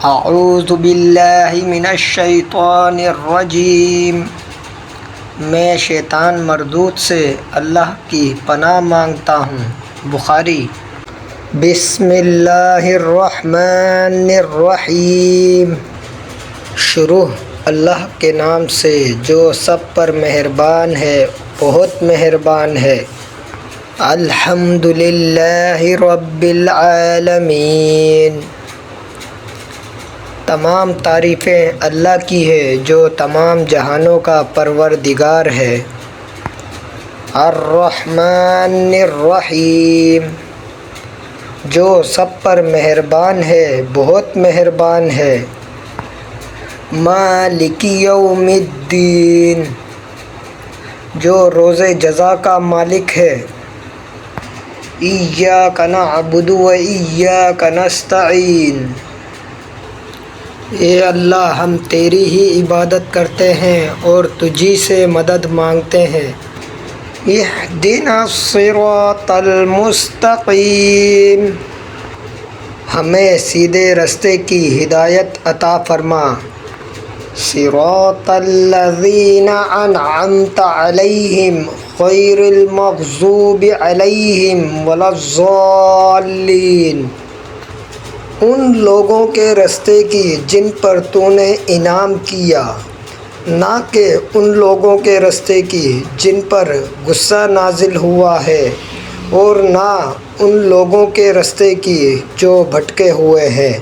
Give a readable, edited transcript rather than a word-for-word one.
اعوذ باللہ من الشیطان الرجیم، میں شیطان مردود سے اللہ کی پناہ مانگتا ہوں۔ بخاری۔ بسم اللہ الرحمن الرحیم، شروع اللہ کے نام سے جو سب پر مہربان ہے، بہت مہربان ہے۔ الحمدللہ رب العالمین، تمام تعریفیں اللہ کی ہے جو تمام جہانوں کا پروردگار ہے۔ الرحمن الرحیم، جو سب پر مہربان ہے، بہت مہربان ہے۔ مالک یوم الدین، جو روز جزا کا مالک ہے۔ ایاک نعبد و ایاک نستعین، اے اللہ ہم تیری ہی عبادت کرتے ہیں اور تجھی سے مدد مانگتے ہیں۔ اہدنا الصراط المستقیم، ہمیں سیدھے رستے کی ہدایت عطا فرما۔ صراط الذین انعمت علیہم غیر المغضوب علیہم ولا الضالین، ان لوگوں کے رستے کی جن پر تو نے انعام کیا، نہ کہ ان لوگوں کے رستے کی جن پر غصہ نازل ہوا ہے، اور نہ ان لوگوں کے رستے کی جو بھٹکے ہوئے ہیں۔